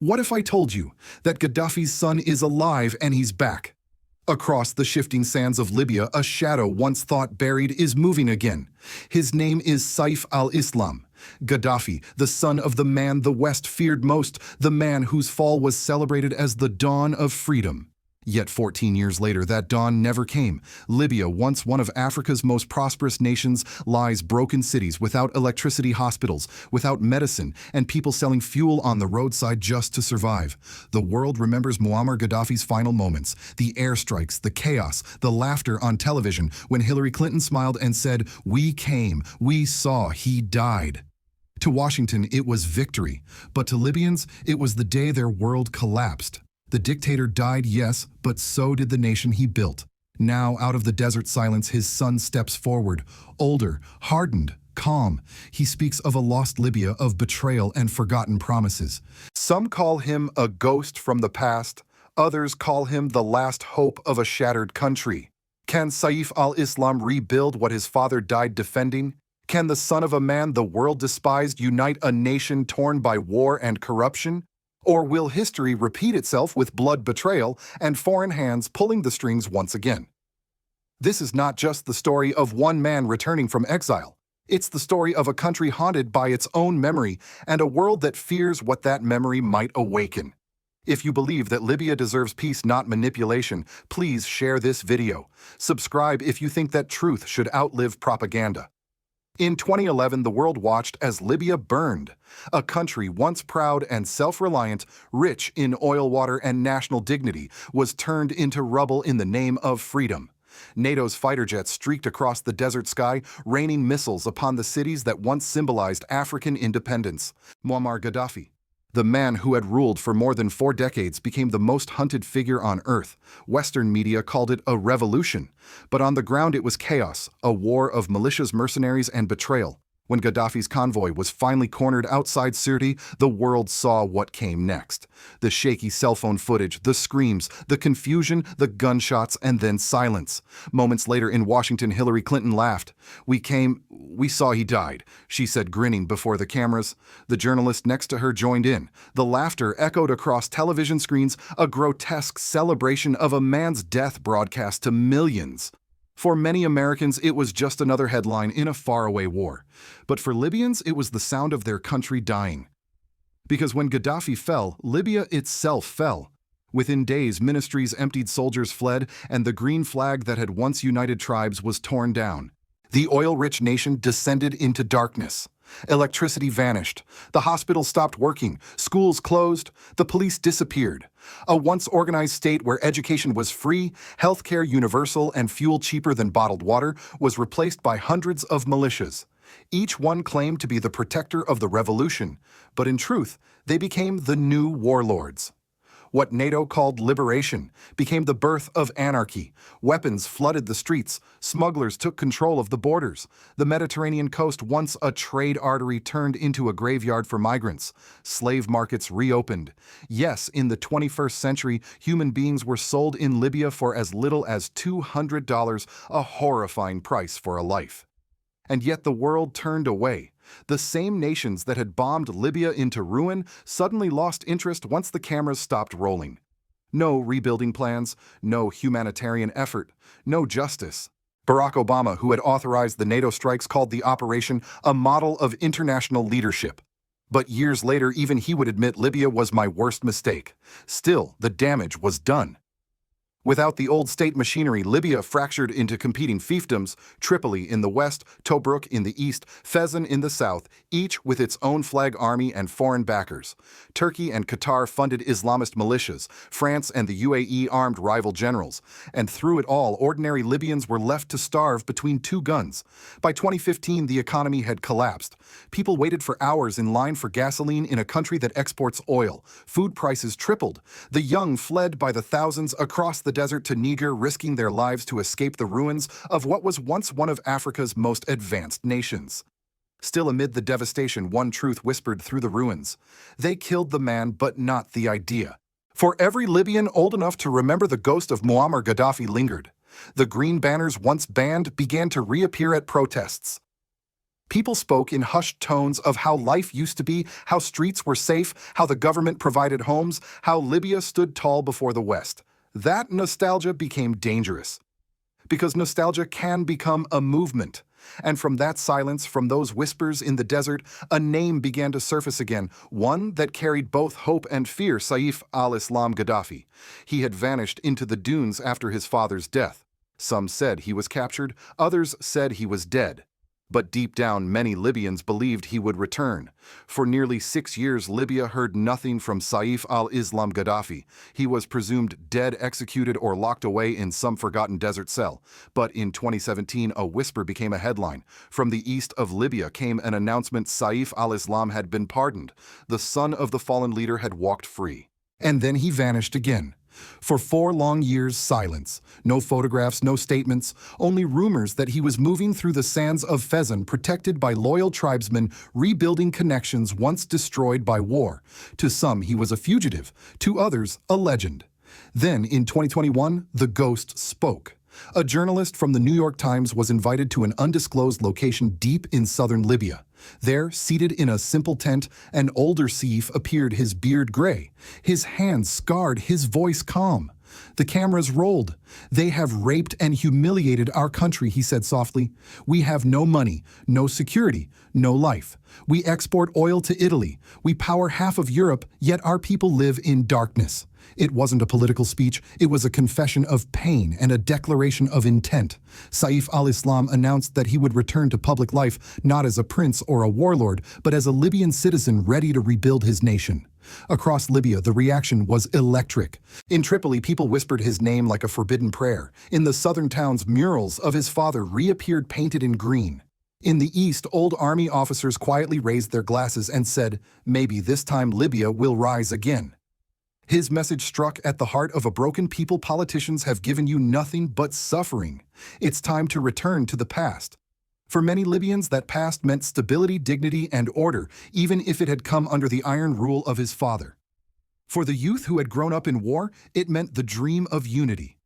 What if I told you that Gaddafi's son is alive and he's back? Across the shifting sands of Libya, a shadow once thought buried is moving again. His name is Saif al-Islam. Gaddafi, the son of the man the West feared most, the man whose fall was celebrated as the dawn of freedom. Yet 14 years later, that dawn never came. Libya, once one of Africa's most prosperous nations, lies broken cities without electricity, hospitals, without medicine, and people selling fuel on the roadside just to survive. The world remembers Muammar Gaddafi's final moments, the airstrikes, the chaos, the laughter on television when Hillary Clinton smiled and said, "We came, we saw, he died." To Washington, it was victory, but to Libyans, it was the day their world collapsed. The dictator died, yes, but so did the nation he built. Now, out of the desert silence, his son steps forward, older, hardened, calm. He speaks of a lost Libya, of betrayal and forgotten promises. Some call him a ghost from the past. Others call him the last hope of a shattered country. Can Saif al-Islam rebuild what his father died defending? Can the son of a man the world despised unite a nation torn by war and corruption? Or will history repeat itself with blood, betrayal, and foreign hands pulling the strings once again? This is not just the story of one man returning from exile. It's the story of a country haunted by its own memory and a world that fears what that memory might awaken. If you believe that Libya deserves peace, not manipulation, please share this video. Subscribe if you think that truth should outlive propaganda. In 2011, the world watched as Libya burned. A country once proud and self-reliant, rich in oil, water, and national dignity, was turned into rubble in the name of freedom. NATO's fighter jets streaked across the desert sky, raining missiles upon the cities that once symbolized African independence. Muammar Gaddafi, the man who had ruled for more than 4 decades, became the most hunted figure on earth. Western media called it a revolution, but on the ground it was chaos, a war of militias, mercenaries, and betrayal. When Gaddafi's convoy was finally cornered outside Sirte, the world saw what came next. The shaky cell phone footage, the screams, the confusion, the gunshots, and then silence. Moments later in Washington, Hillary Clinton laughed. We saw he died," she said, grinning before the cameras. The journalist next to her joined in. The laughter echoed across television screens, a grotesque celebration of a man's death broadcast to millions. For many Americans, it was just another headline in a faraway war. But for Libyans, it was the sound of their country dying. Because when Gaddafi fell, Libya itself fell. Within days, ministries emptied, soldiers fled, and the green flag that had once united tribes was torn down. The oil-rich nation descended into darkness. Electricity vanished. The hospitals stopped working. Schools closed. The police disappeared. A once organized state where education was free, healthcare universal, and fuel cheaper than bottled water was replaced by hundreds of militias. Each one claimed to be the protector of the revolution, but in truth, they became the new warlords. What NATO called liberation became the birth of anarchy. Weapons flooded the streets. Smugglers took control of the borders. The Mediterranean coast, once a trade artery, turned into a graveyard for migrants. Slave markets reopened. Yes, in the 21st century, human beings were sold in Libya for as little as $200, a horrifying price for a life. And yet the world turned away. The same nations that had bombed Libya into ruin suddenly lost interest once the cameras stopped rolling. No rebuilding plans, no humanitarian effort, no justice. Barack Obama, who had authorized the NATO strikes, called the operation a model of international leadership. But years later, even he would admit Libya was my worst mistake. Still, the damage was done. Without the old state machinery, Libya fractured into competing fiefdoms, Tripoli in the west, Tobruk in the east, Fezzan in the south, each with its own flag army and foreign backers. Turkey and Qatar funded Islamist militias, France and the UAE armed rival generals, and through it all, ordinary Libyans were left to starve between 2 guns. By 2015, the economy had collapsed. People waited for hours in line for gasoline in a country that exports oil. Food prices tripled. The young fled by the thousands across the desert to Niger, risking their lives to escape the ruins of what was once one of Africa's most advanced nations. Still amid the devastation, one truth whispered through the ruins. They killed the man, but not the idea. For every Libyan old enough to remember, the ghost of Muammar Gaddafi lingered. The green banners once banned began to reappear at protests. People spoke in hushed tones of how life used to be, how streets were safe, how the government provided homes, how Libya stood tall before the West. That nostalgia became dangerous, because nostalgia can become a movement. And from that silence, from those whispers in the desert, a name began to surface again, one that carried both hope and fear: Saif al-Islam Gaddafi. He had vanished into the dunes after his father's death. Some said he was captured, others said he was dead. But deep down, many Libyans believed he would return. For nearly 6 years, Libya heard nothing from Saif al-Islam Gaddafi. He was presumed dead, executed, or locked away in some forgotten desert cell. But in 2017, a whisper became a headline. From the east of Libya came an announcement: Saif al-Islam had been pardoned. The son of the fallen leader had walked free. And then he vanished again. For 4 long years, silence. No photographs, no statements, only rumors that he was moving through the sands of Fezzan, protected by loyal tribesmen, rebuilding connections once destroyed by war. To some, he was a fugitive. To others, a legend. Then, in 2021, the ghost spoke. A journalist from the New York Times was invited to an undisclosed location deep in southern Libya. There, seated in a simple tent, an older Saif appeared, his beard gray, his hands scarred, his voice calm. The cameras rolled. "They have raped and humiliated our country," he said softly. "We have no money, no security, no life. We export oil to Italy. We power half of Europe, yet our people live in darkness." It wasn't a political speech, it was a confession of pain and a declaration of intent. Saif al-Islam announced that he would return to public life not as a prince or a warlord, but as a Libyan citizen ready to rebuild his nation. Across Libya, the reaction was electric. In Tripoli, people whispered his name like a forbidden prayer. In the southern towns, murals of his father reappeared painted in green. In the east, old army officers quietly raised their glasses and said, "Maybe this time Libya will rise again." His message struck at the heart of a broken people. Politicians have given you nothing but suffering. It's time to return to the past. For many Libyans, that past meant stability, dignity, and order, even if it had come under the iron rule of his father. For the youth who had grown up in war, it meant the dream of unity.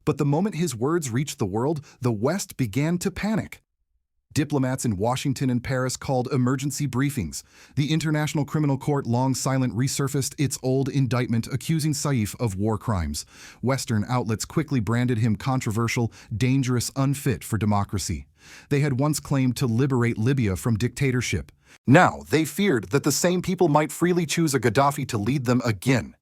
But the moment his words reached the world, the West began to panic. Diplomats in Washington and Paris called emergency briefings. The International Criminal Court, long silent, resurfaced its old indictment accusing Saif of war crimes. Western outlets quickly branded him controversial, dangerous, unfit for democracy. They had once claimed to liberate Libya from dictatorship. Now they feared that the same people might freely choose a Gaddafi to lead them again.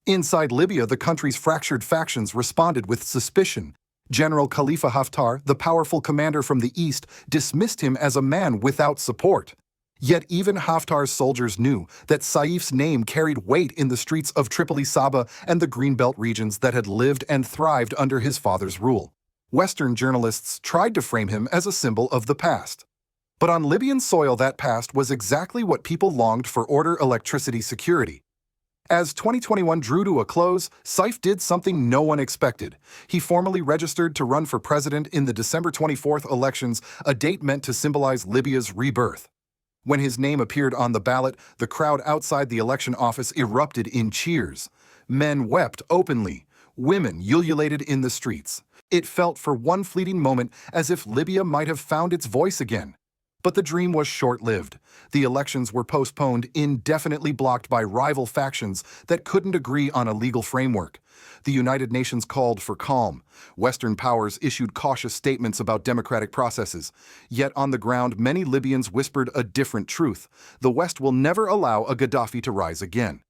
Inside Libya, the country's fractured factions responded with suspicion. General Khalifa Haftar, the powerful commander from the east, dismissed him as a man without support. Yet even Haftar's soldiers knew that Saif's name carried weight in the streets of Tripoli, Saba, and the Greenbelt regions that had lived and thrived under his father's rule. Western journalists tried to frame him as a symbol of the past. But on Libyan soil, that past was exactly what people longed for: order, electricity, security. As 2021 drew to a close, Saif did something no one expected. He formally registered to run for president in the December 24th elections, a date meant to symbolize Libya's rebirth. When his name appeared on the ballot, the crowd outside the election office erupted in cheers. Men wept openly. Women ululated in the streets. It felt for one fleeting moment as if Libya might have found its voice again. But the dream was short-lived. The elections were postponed, indefinitely blocked by rival factions that couldn't agree on a legal framework. The United Nations called for calm. Western powers issued cautious statements about democratic processes. Yet on the ground, many Libyans whispered a different truth: the West will never allow a Gaddafi to rise again.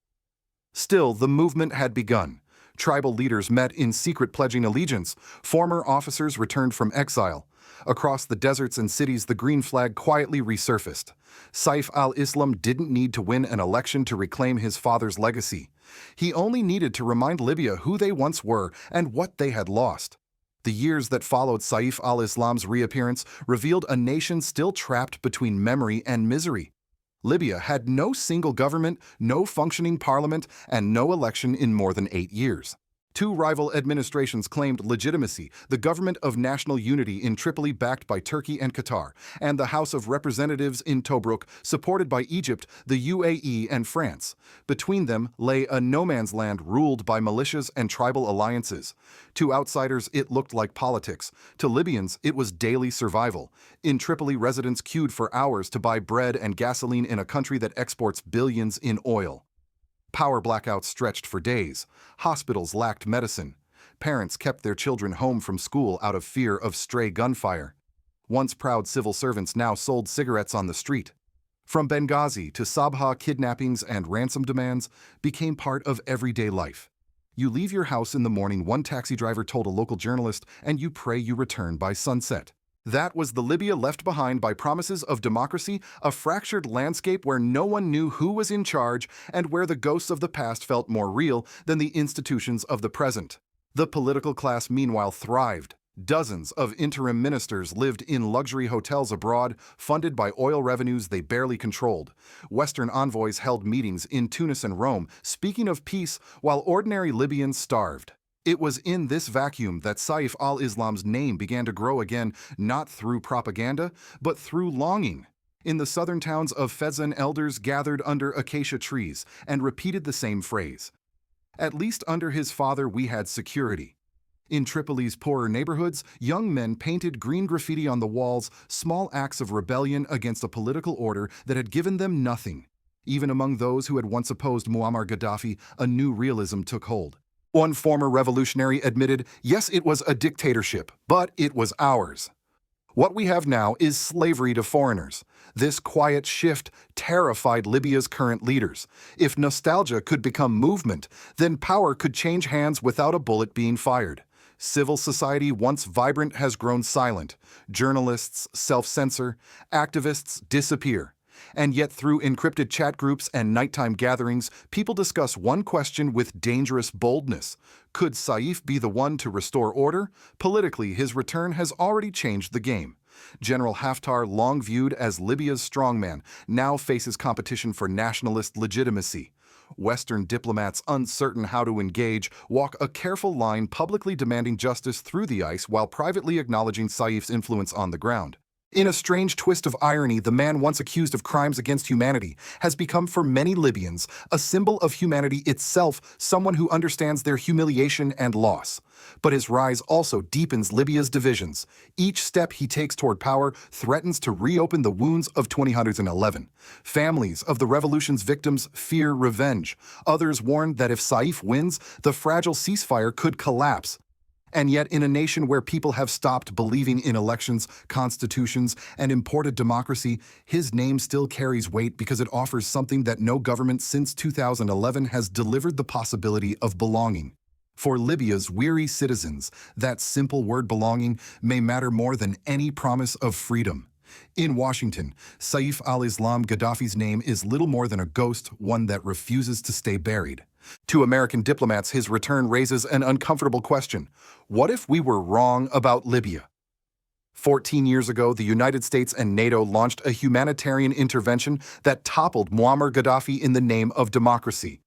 Still, the movement had begun. Tribal leaders met in secret, pledging allegiance. Former officers returned from exile. Across the deserts and cities, the green flag quietly resurfaced. Saif al-Islam didn't need to win an election to reclaim his father's legacy. He only needed to remind Libya who they once were and what they had lost. The years that followed Saif al-Islam's reappearance revealed a nation still trapped between memory and misery. Libya had no single government, no functioning parliament, and no election in more than 8 years. Two rival administrations claimed legitimacy: the Government of National Unity in Tripoli, backed by Turkey and Qatar, and the House of Representatives in Tobruk, supported by Egypt, the UAE, and France. Between them lay a no-man's land ruled by militias and tribal alliances. To outsiders, it looked like politics. To Libyans, it was daily survival. In Tripoli, residents queued for hours to buy bread and gasoline in a country that exports billions in oil. Power blackouts stretched for days. Hospitals lacked medicine. Parents kept their children home from school out of fear of stray gunfire. Once proud civil servants now sold cigarettes on the street. From Benghazi to Sabha, kidnappings and ransom demands became part of everyday life. You leave your house in the morning, one taxi driver told a local journalist, and you pray you return by sunset. That was the Libya left behind by promises of democracy, a fractured landscape where no one knew who was in charge and where the ghosts of the past felt more real than the institutions of the present. The political class, meanwhile, thrived. Dozens of interim ministers lived in luxury hotels abroad, funded by oil revenues they barely controlled. Western envoys held meetings in Tunis and Rome, speaking of peace, while ordinary Libyans starved. It was in this vacuum that Saif al-Islam's name began to grow again, not through propaganda, but through longing. In the southern towns of Fezzan, elders gathered under acacia trees and repeated the same phrase. At least under his father we had security. In Tripoli's poorer neighborhoods, young men painted green graffiti on the walls, small acts of rebellion against a political order that had given them nothing. Even among those who had once opposed Muammar Gaddafi, a new realism took hold. One former revolutionary admitted, yes, it was a dictatorship, but it was ours. What we have now is slavery to foreigners. This quiet shift terrified Libya's current leaders. If nostalgia could become movement, then power could change hands without a bullet being fired. Civil society, once vibrant, has grown silent. Journalists self-censor, activists disappear. And yet, through encrypted chat groups and nighttime gatherings, people discuss one question with dangerous boldness. Could Saif be the one to restore order? Politically, his return has already changed the game. General Haftar, long viewed as Libya's strongman, now faces competition for nationalist legitimacy. Western diplomats, uncertain how to engage, walk a careful line, publicly demanding justice through the ice while privately acknowledging Saif's influence on the ground. In a strange twist of irony, the man once accused of crimes against humanity has become for many Libyans a symbol of humanity itself, someone who understands their humiliation and loss. But his rise also deepens Libya's divisions. Each step he takes toward power threatens to reopen the wounds of 2011. Families of the revolution's victims fear revenge. Others warn that if Saif wins, the fragile ceasefire could collapse. And yet, in a nation where people have stopped believing in elections, constitutions, and imported democracy, his name still carries weight because it offers something that no government since 2011 has delivered: the possibility of belonging. For Libya's weary citizens, that simple word belonging may matter more than any promise of freedom. In Washington, Saif al-Islam Gaddafi's name is little more than a ghost, one that refuses to stay buried. To American diplomats, his return raises an uncomfortable question. What if we were wrong about Libya? 14 years ago, the United States and NATO launched a humanitarian intervention that toppled Muammar Gaddafi in the name of democracy.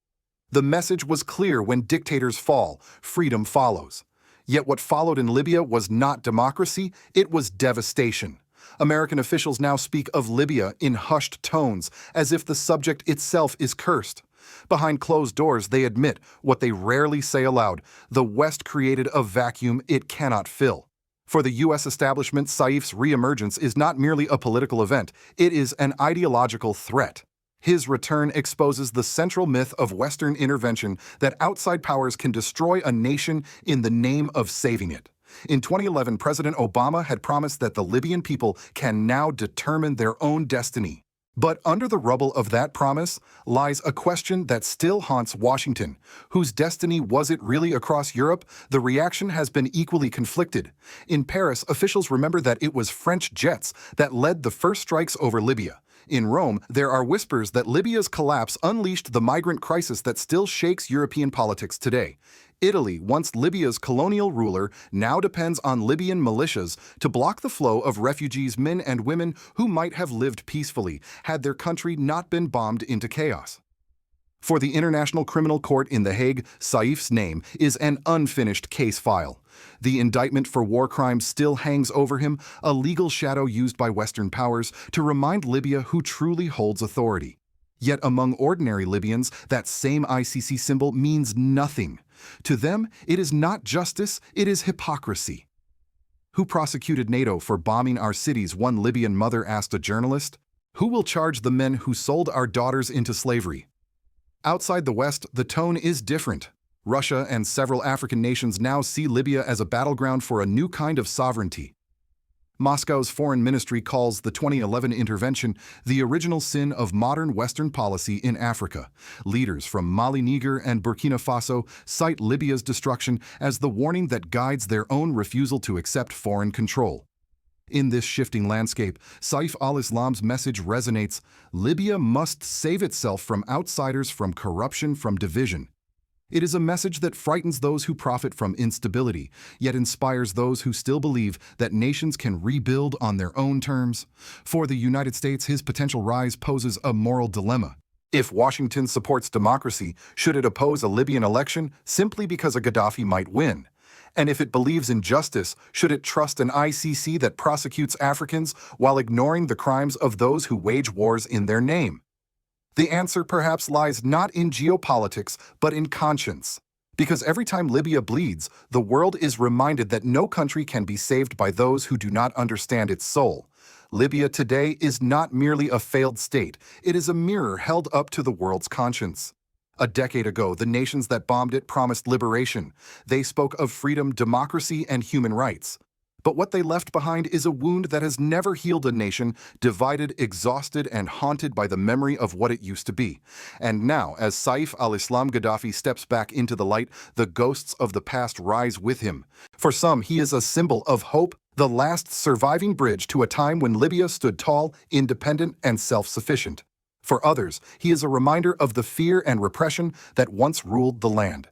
The message was clear: when dictators fall, freedom follows. Yet what followed in Libya was not democracy, it was devastation. American officials now speak of Libya in hushed tones, as if the subject itself is cursed. Behind closed doors, they admit what they rarely say aloud: the West created a vacuum it cannot fill. For the U.S. establishment, Saif's reemergence is not merely a political event, it is an ideological threat. His return exposes the central myth of Western intervention, that outside powers can destroy a nation in the name of saving it. In 2011, President Obama had promised that the Libyan people can now determine their own destiny. But under the rubble of that promise lies a question that still haunts Washington. Whose destiny was it really across Europe? The reaction has been equally conflicted. In Paris, officials remember that it was French jets that led the first strikes over Libya. In Rome, there are whispers that Libya's collapse unleashed the migrant crisis that still shakes European politics today. Italy, once Libya's colonial ruler, now depends on Libyan militias to block the flow of refugees, men and women who might have lived peacefully had their country not been bombed into chaos. For the International Criminal Court in The Hague, Saif's name is an unfinished case file. The indictment for war crimes still hangs over him, a legal shadow used by Western powers to remind Libya who truly holds authority. Yet among ordinary Libyans, that same ICC symbol means nothing. To them, it is not justice, it is hypocrisy. Who prosecuted NATO for bombing our cities? One Libyan mother asked a journalist. Who will charge the men who sold our daughters into slavery? Outside the West, the tone is different. Russia and several African nations now see Libya as a battleground for a new kind of sovereignty. Moscow's foreign ministry calls the 2011 intervention the original sin of modern Western policy in Africa. Leaders from Mali, Niger, and Burkina Faso cite Libya's destruction as the warning that guides their own refusal to accept foreign control. In this shifting landscape, Saif al-Islam's message resonates: Libya must save itself from outsiders, from corruption, from division. It is a message that frightens those who profit from instability, yet inspires those who still believe that nations can rebuild on their own terms. For the United States, his potential rise poses a moral dilemma. If Washington supports democracy, should it oppose a Libyan election simply because a Gaddafi might win? And if it believes in justice, should it trust an ICC that prosecutes Africans while ignoring the crimes of those who wage wars in their name? The answer perhaps lies not in geopolitics, but in conscience. Because every time Libya bleeds, the world is reminded that no country can be saved by those who do not understand its soul. Libya today is not merely a failed state, it is a mirror held up to the world's conscience. A decade ago, the nations that bombed it promised liberation. They spoke of freedom, democracy, and human rights. But what they left behind is a wound that has never healed a nation, divided, exhausted, and haunted by the memory of what it used to be. And now, as Saif al-Islam Gaddafi steps back into the light, the ghosts of the past rise with him. For some, he is a symbol of hope, the last surviving bridge to a time when Libya stood tall, independent, and self-sufficient. For others, he is a reminder of the fear and repression that once ruled the land.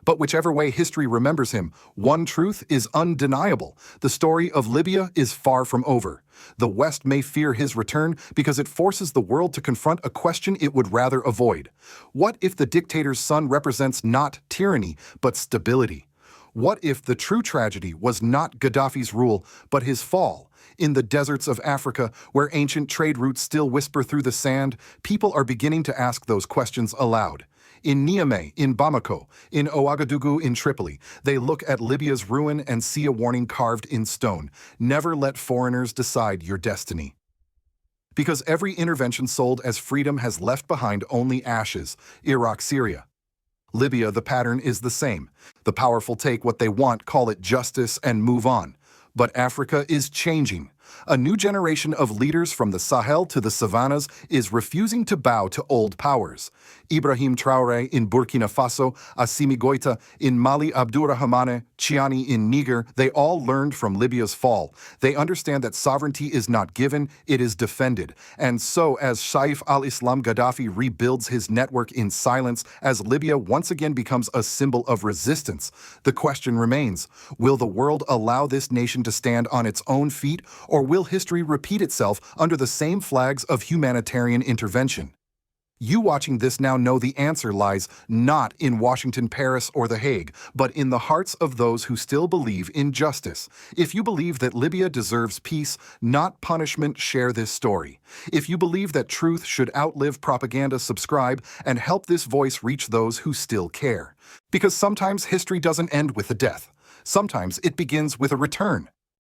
But whichever way history remembers him, one truth is undeniable. The story of Libya is far from over. The West may fear his return because it forces the world to confront a question it would rather avoid. What if the dictator's son represents not tyranny, but stability? What if the true tragedy was not Gaddafi's rule, but his fall? In the deserts of Africa, where ancient trade routes still whisper through the sand, people are beginning to ask those questions aloud. In Niamey, in Bamako, in Ouagadougou, in Tripoli, they look at Libya's ruin and see a warning carved in stone: never let foreigners decide your destiny. Because every intervention sold as freedom has left behind only ashes. Iraq, Syria. Libya, the pattern is the same. The powerful take what they want, call it justice, and move on. But Africa is changing. A new generation of leaders from the Sahel to the savannas is refusing to bow to old powers. Ibrahim Traore in Burkina Faso, Assimi Goïta in Mali, Abdurrahmane Chiani in Niger, they all learned from Libya's fall. They understand that sovereignty is not given, it is defended. And so, as Saif al-Islam Gaddafi rebuilds his network in silence, as Libya once again becomes a symbol of resistance, the question remains: will the world allow this nation to stand on its own feet, or will history repeat itself under the same flags of humanitarian intervention? You watching this now know the answer lies not in Washington, Paris, or The Hague, but in the hearts of those who still believe in justice. If you believe that Libya deserves peace, not punishment, share this story. If you believe that truth should outlive propaganda, subscribe and help this voice reach those who still care. Because sometimes history doesn't end with a death. Sometimes it begins with a return.